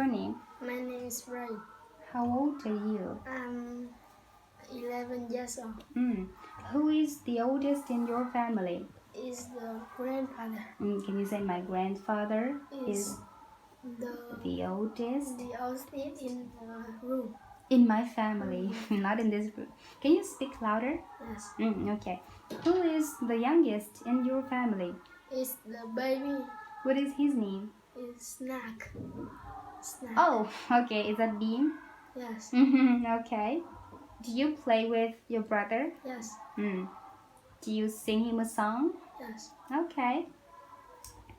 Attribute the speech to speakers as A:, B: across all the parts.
A: your name?
B: My name is Ray.
A: How old are you?
B: I'm 11 years old.
A: Who is the oldest in your family?
B: Is the grandfather.
A: Can you say my grandfather is the oldest?
B: The oldest in the room.
A: In my family, not in this room. Can you speak louder?
B: Yes.
A: Okay. Who is the youngest in your family?
B: Is the baby.
A: What is his name?
B: Is Snack. Snack.
A: Oh, okay. Is that Bean?
B: Yes.
A: Okay. Do you play with your brother?
B: Yes.
A: Do you sing him a song?
B: Yes.
A: Okay.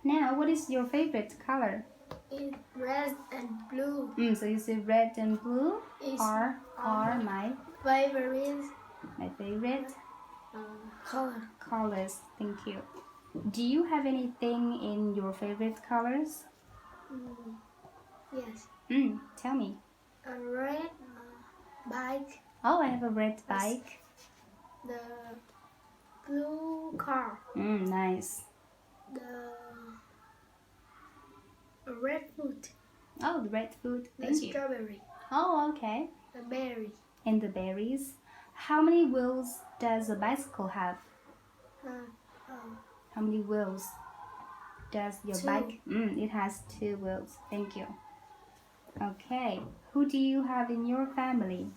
A: Now, what is your favorite color?
B: It's red and blue.
A: So you say red and blue are my
B: favorite.
A: My favorite
B: Colors.
A: Thank you. Do you have anything in your favorite colors?
B: Yes.
A: Tell me.
B: A red bike.
A: Oh, I have a red bike.
B: The blue car.
A: Nice.
B: The red fruit.
A: Oh, the red fruit.
B: The
A: Thank you.
B: strawberry.
A: Oh, okay.
B: The berry.
A: And the berries. How many wheels does a bicycle have? How many wheels does your bike? It has 2 wheels. Thank you. Okay. Who do you have in your family?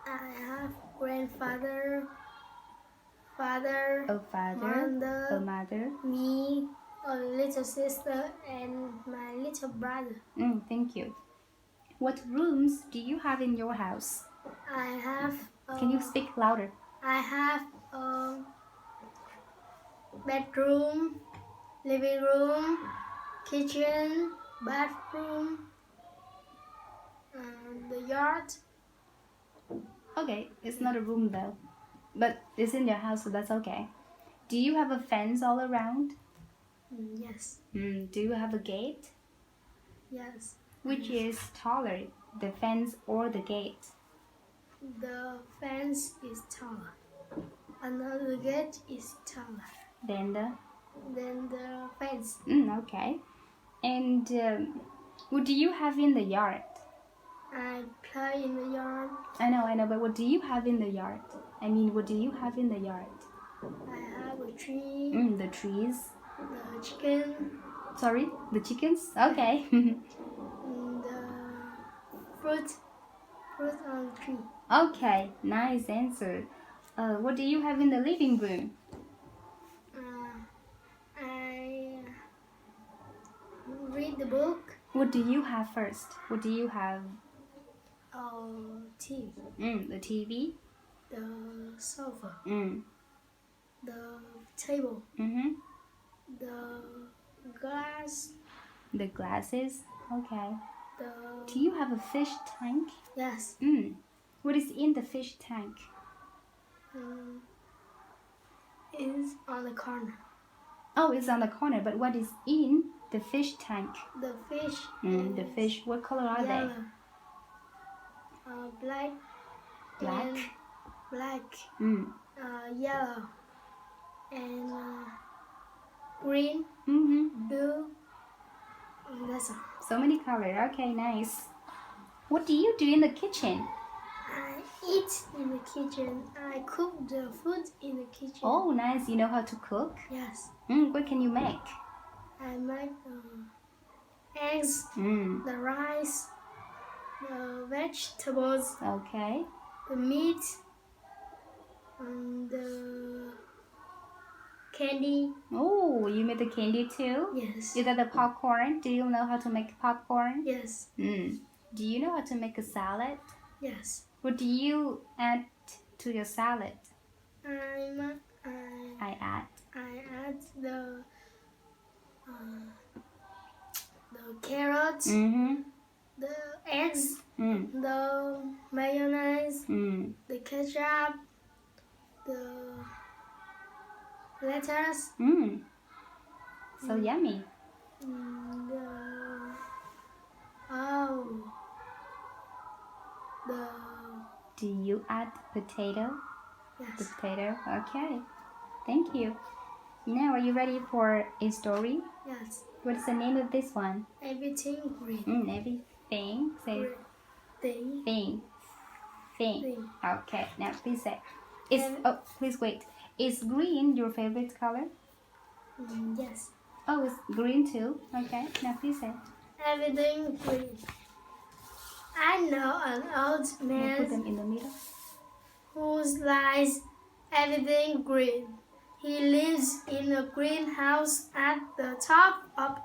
B: I have grandfather, father,
A: A father, a mother.
B: me, a little sister, and my little brother.
A: Thank you. What rooms do you have in your house?
B: I have.
A: Can you speak louder?
B: I have a bedroom, living room, kitchen, bathroom, the yard.
A: Okay, it's not a room though, but it's in your house, so that's okay. Do you have a fence all around?
B: Yes.
A: Do you have a gate?
B: Yes.
A: Which is taller, the fence or the gate?
B: The fence is taller. Another gate is taller.
A: Then the
B: fence.
A: Okay. And what do you have in the yard?
B: I play in the yard.
A: I know, but what do you have in the yard? I mean, what do you have in the yard?
B: I have a tree.
A: The trees.
B: The chicken.
A: Sorry, the chickens? Okay.
B: The fruit on the tree.
A: Okay, nice answer. What do you have in the living room?
B: I read the book.
A: What do you have first? What do you have?
B: TV.
A: The TV.
B: The sofa. The table. The glass.
A: The glasses. Okay.
B: The.
A: Do you have a fish tank?
B: Yes.
A: What is in the fish tank?
B: Is on the corner.
A: Oh, it's on the corner, but what is in the fish tank?
B: The fish.
A: The fish, what color are
B: yellow.
A: they?
B: Black.
A: Black.
B: Black. Yellow. And green. Blue. That's all.
A: So many colors. Okay, nice. What do you do in the kitchen?
B: I eat in the kitchen. I cook the food in the kitchen.
A: Oh, nice. You know how to cook?
B: Yes.
A: What can you make?
B: I make eggs, the rice, the vegetables,
A: Okay.
B: the meat, and the candy.
A: Oh, you made the candy too?
B: Yes.
A: Is that the popcorn? Do you know how to make popcorn?
B: Yes.
A: Do you know how to make a salad?
B: Yes.
A: What do you add to your salad?
B: I add the carrots, the eggs, the mayonnaise, the ketchup, the lettuce.
A: So yummy. Do you add potato?
B: Yes.
A: The potato. Okay. Thank you. Now, are you ready for a story?
B: Yes.
A: What is the name of this one?
B: Everything green.
A: Thing. Say
B: Thing.
A: thing. Thing.
B: Thing.
A: Okay, now please say. Please wait. Is green your favorite color?
B: Yes.
A: Oh, it's green too. Okay, now please say.
B: Everything green. I know an old
A: We'll put
B: man
A: them in the middle.
B: who likes everything green. He lives in a greenhouse at the top of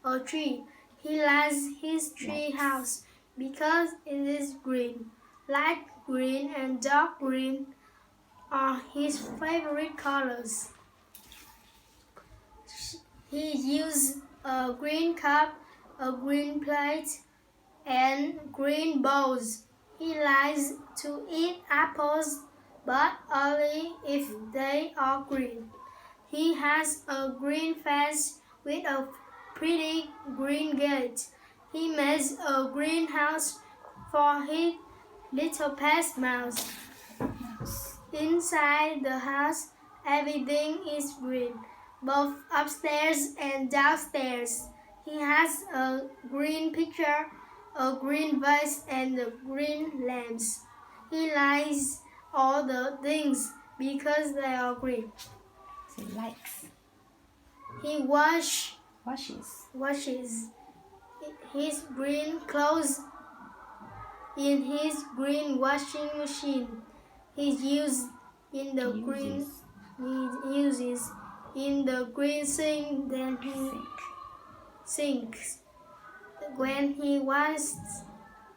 B: a tree. He likes his tree house because it is green. Light green and dark green are his favorite colors. He uses a green cup, a green plate, and green bowls. He likes to eat apples, but only if they are green. He has a green fence with a pretty green gate. He makes a greenhouse for his little pet mouse. Inside the house, everything is green, both upstairs and downstairs. He has a green picture, a green vase, and green lamps. He likes all the things because they are green.
A: Say likes.
B: He washes his green clothes in his green washing machine. He uses in the green sink. Then he sinks when he wants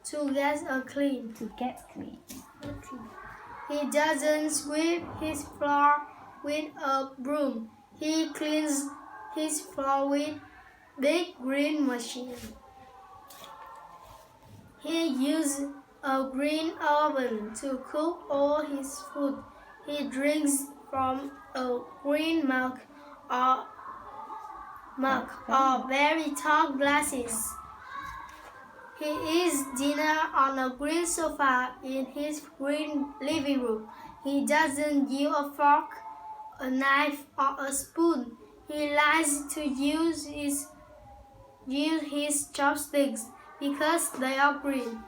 B: to get clean.
A: To get clean.
B: He doesn't sweep his floor with a broom. He cleans his floor with big green machine. He uses a green oven to cook all his food. He drinks from a green mug or very tall glasses. He eats dinner on a green sofa in his green living room. He doesn't use a fork, a knife, or a spoon. He likes to use his chopsticks because they are green.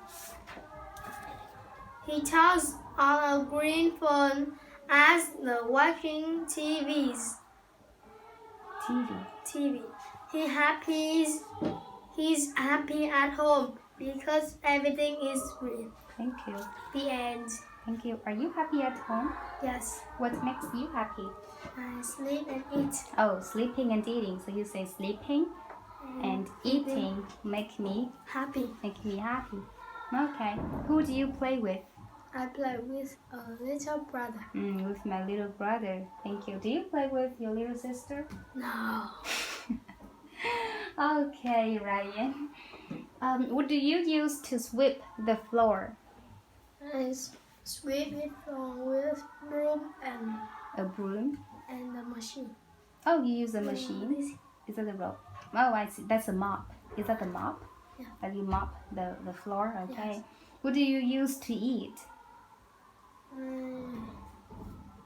B: He talks on a green phone as the watching TVs. TV. He's happy at home because everything is green.
A: Thank you.
B: The end.
A: Thank you. Are you happy at home?
B: Yes.
A: What makes you happy?
B: I sleep and eat.
A: Oh, sleeping and eating. So you say sleeping and eating make me
B: happy.
A: happy. Okay. Who do you play with?
B: I play with a little brother.
A: With my little brother. Thank you. Do you play with your little sister?
B: No.
A: Okay, Ryan. What do you use to sweep the floor?
B: I sweep it with broom and
A: A broom?
B: and a machine.
A: Oh, you use a machine? Is that a rope? Oh, I see. That's a mop. Is that a mop?
B: Yeah.
A: That you mop the floor? Okay.
B: Yes.
A: What do you use to eat?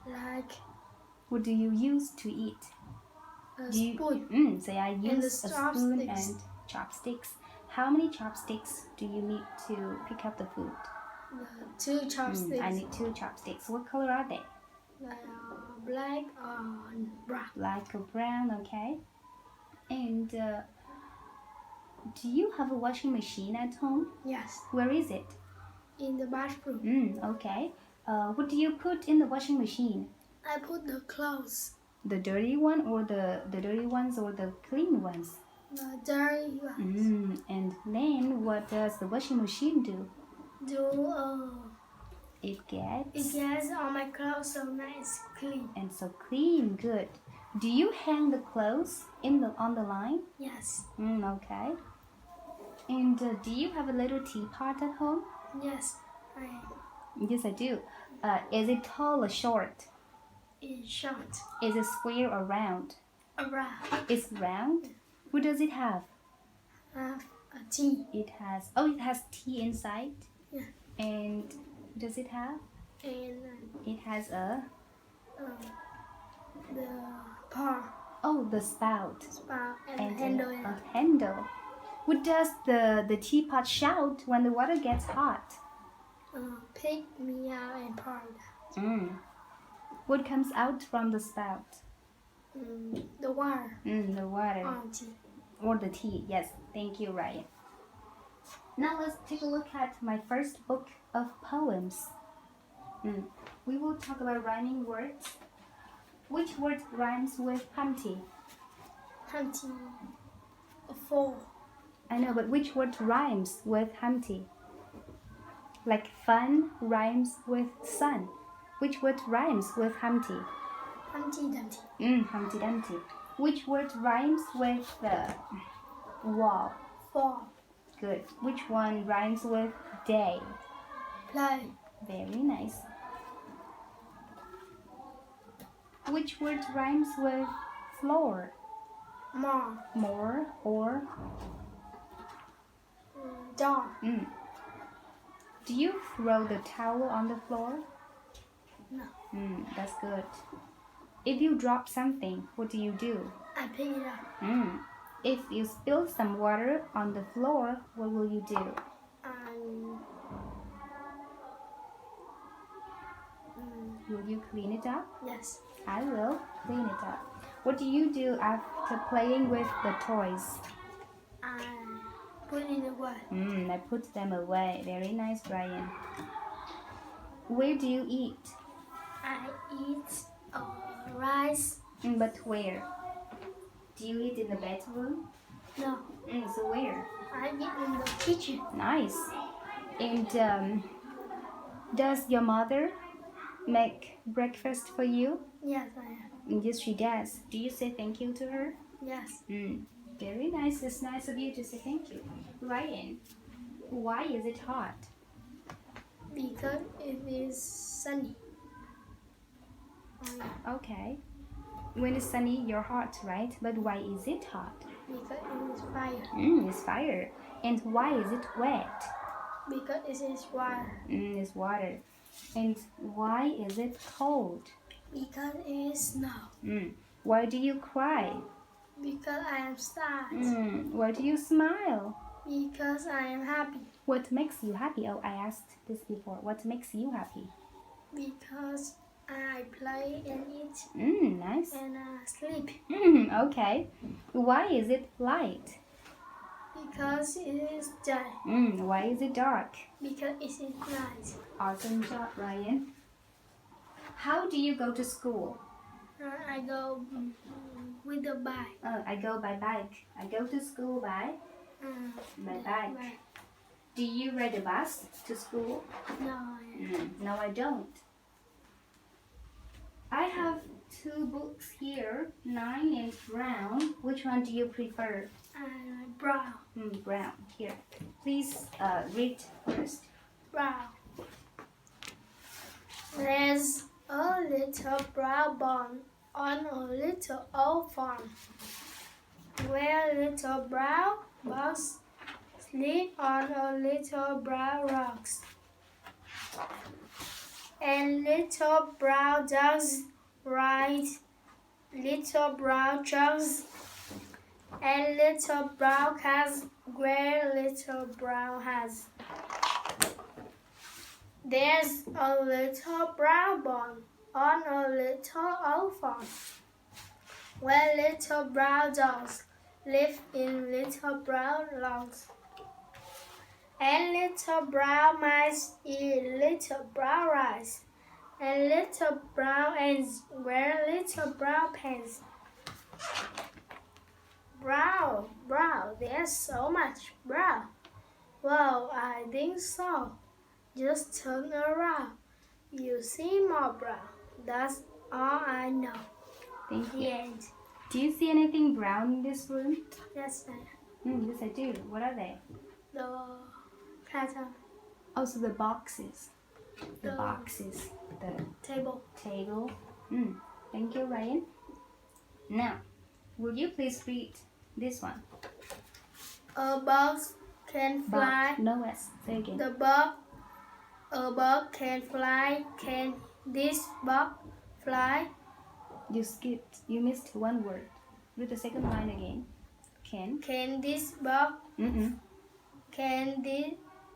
B: Like
A: What do you use to eat?
B: a spoon.
A: Say I use a spoon and chopsticks. How many chopsticks do you need to pick up the food?
B: Two chopsticks.
A: I need 2 chopsticks. What color are they?
B: Black or brown.
A: Black or brown, okay. And do you have a washing machine at home?
B: Yes.
A: Where is it?
B: In the bathroom.
A: Okay. What do you put in the washing machine?
B: I put the clothes.
A: The dirty one or the dirty ones or the clean ones?
B: The dirty ones.
A: And then what does the washing machine do? It gets
B: all my clothes so nice, clean.
A: And so clean, good. Do you hang the clothes on the line?
B: Yes.
A: Okay. And do you have a little teapot at home?
B: Yes,
A: Yes, I do. Is it tall or short?
B: It's short.
A: Is it square or round?
B: Round.
A: It's round. What does it have?
B: A tea.
A: It has tea inside.
B: Yeah.
A: And what does it have?
B: And
A: It has
B: the
A: the spout
B: and handle.
A: A handle. What does the teapot shout when the water gets hot?
B: Pick me up and pour it out.
A: What comes out from the spout?
B: The water.
A: The water.
B: Tea.
A: Or the tea. Yes, thank you, Ryan. Now let's take a look at my first book of poems. We will talk about rhyming words. Which word rhymes with Humpty?
B: Humpty. A fall.
A: I know, but which word rhymes with Humpty? Like fun rhymes with sun. Which word rhymes with Humpty?
B: Humpty Dumpty.
A: Humpty Dumpty. Which word rhymes with the wall?
B: Fall.
A: Good. Which one rhymes with day?
B: Play.
A: Very nice. Which word rhymes with floor?
B: More.
A: More or
B: Door.
A: Do you throw the towel on the floor?
B: No.
A: That's good. If you drop something, what do you do?
B: I pick it up.
A: If you spill some water on the floor, what will you do? Will you clean it up?
B: Yes.
A: I will clean it up. What do you do after playing with the toys?
B: I put it away.
A: I put them away. Very nice, Brian. Where do you eat?
B: I eat rice.
A: But where? Do you eat in the bedroom?
B: No.
A: So where?
B: I eat in the kitchen.
A: Nice. And does your mother make breakfast for you?
B: Yes, I am.
A: Yes, she does. Do you say thank you to her?
B: Yes.
A: Very nice. It's nice of you to say thank you. Ryan, why is it hot?
B: Because it is sunny.
A: Okay. When it's sunny, you're hot, right? But why is it hot?
B: Because it is fire.
A: It's fire. And why is it wet?
B: Because it is water.
A: It's water. And why is it cold?
B: Because it is snow.
A: Why do you cry?
B: Because I am sad.
A: Why do you smile?
B: Because I am happy.
A: What makes you happy? Oh, I asked this before. What makes you happy?
B: Because I play and eat
A: Nice.
B: and sleep.
A: Okay. Why is it light?
B: Because it is day.
A: Why is it dark?
B: Because it is night.
A: Awesome job, Ryan. How do you go to school?
B: I go with the bike.
A: I go by bike. I go to school by bike. Do you ride a bus to school?
B: No,
A: No, I don't. I have two books here, 9 and Brown. Which one do you prefer?
B: Brown.
A: Brown. Here. Please read first.
B: Brown. There's a little brown boy on a little old farm, where little brown bugs sleep on a little brown rocks, and little brown dogs ride little brown trucks, and little brown cats wear little brown hats. There's a little brown boy on a little old farm, where little brown dogs live in little brown logs, and little brown mice eat little brown rice, and little brown ants wear little brown pants. Brown, there's so much brown. Well, I think so. Just turn around. You see more brown. That's all I know.
A: Thank
B: The
A: you.
B: end.
A: Do you see anything brown in this room?
B: Yes,
A: Yes, I do. What are they?
B: the pattern,
A: Also, the boxes. The
B: The-
A: boxes. The
B: table.
A: table. Thank you, Ryan. Now, will you please read this one?
B: A bug can fly.
A: No S. Say again.
B: A bug can fly. Can this bug fly?
A: You skipped. You missed one word. Read the second line again. Can.
B: Can this bug
A: Mm-mm.
B: Can this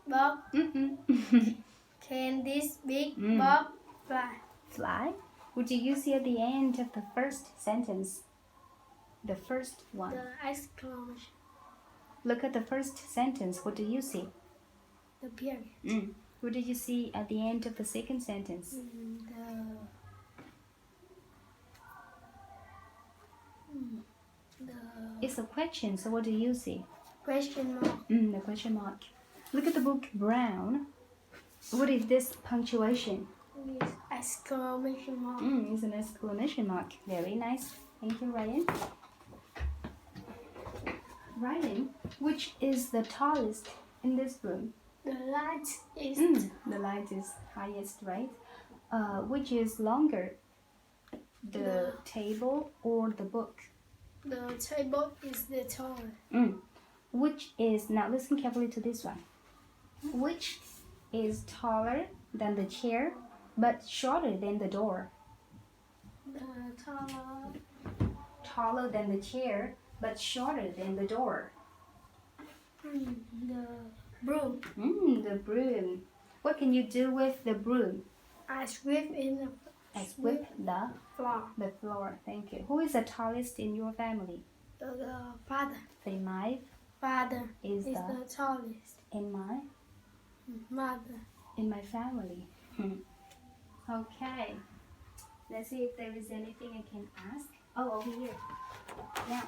B: bug?
A: Mm-mm.
B: Can this big
A: Mm.
B: bug fly?
A: Fly? What do you see at the end of the first sentence? The first one.
B: The exclamation.
A: Look at the first sentence. What do you see?
B: The period.
A: What do you see at the end of the second sentence?
B: The
A: It's a question, so what do you see?
B: question mark.
A: The question mark. Look at the book Brown. What is this punctuation?
B: With exclamation mark.
A: It's an exclamation mark. Very nice. Thank you, Ryan. Ryan, which is the tallest in this room?
B: The light is
A: The light is highest, right? Which is longer? The table or the book?
B: the table is the taller.
A: Which is, now listen carefully to this one. Which is taller than the chair but shorter than the door?
B: The taller.
A: Taller than the chair but shorter than the door.
B: The broom.
A: The broom. What can you do with the broom?
B: I sweep in the
A: I sweep
B: floor.
A: the floor. Thank you. Who is the tallest in your family?
B: The father.
A: Say my
B: Father
A: is
B: is
A: the
B: the tallest.
A: in my
B: Mother.
A: in my family. Okay. Let's see if there is anything I can ask. Oh, over here. Now,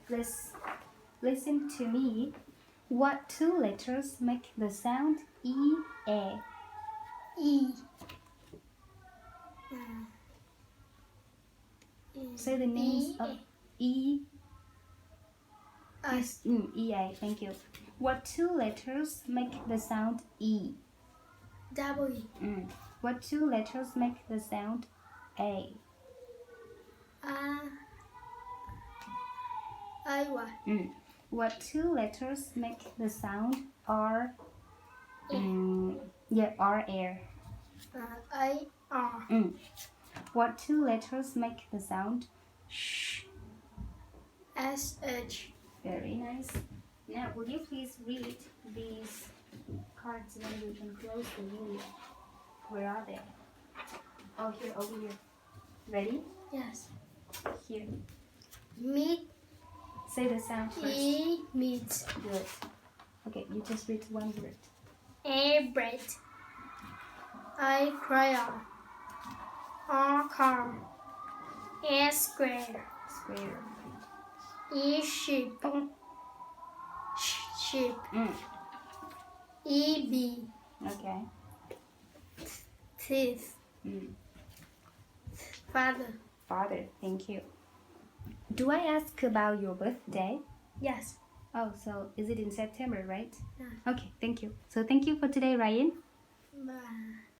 A: let's listen to me. What two letters make the sound E-A?
B: E.
A: Say the names of E.
B: S.
A: E-A. Thank you. What two letters make the sound E?
B: W.
A: What two letters make the sound A?
B: I-Y.
A: What two letters make the sound R? R air.
B: I-R.
A: What two letters make the sound sh?
B: S-H.
A: Very nice. Now, will you please read these cards when we can close the video? Where are they? Oh, here, over here. Ready?
B: Yes.
A: Here.
B: Meat.
A: Say the sound first.
B: E. Meat.
A: Good. Okay, you just read one word.
B: A. Bread. I. Crayon. R. Car. S. Square.
A: Square.
B: E. Sheep. Sheep. E. Bee.
A: Okay.
B: Teeth. Father.
A: Father, thank you. Do I ask about your birthday?
B: Yes.
A: Oh, so is it in September, right?
B: Yeah.
A: Okay, thank you. So thank you for today, Ryan.
B: Bye.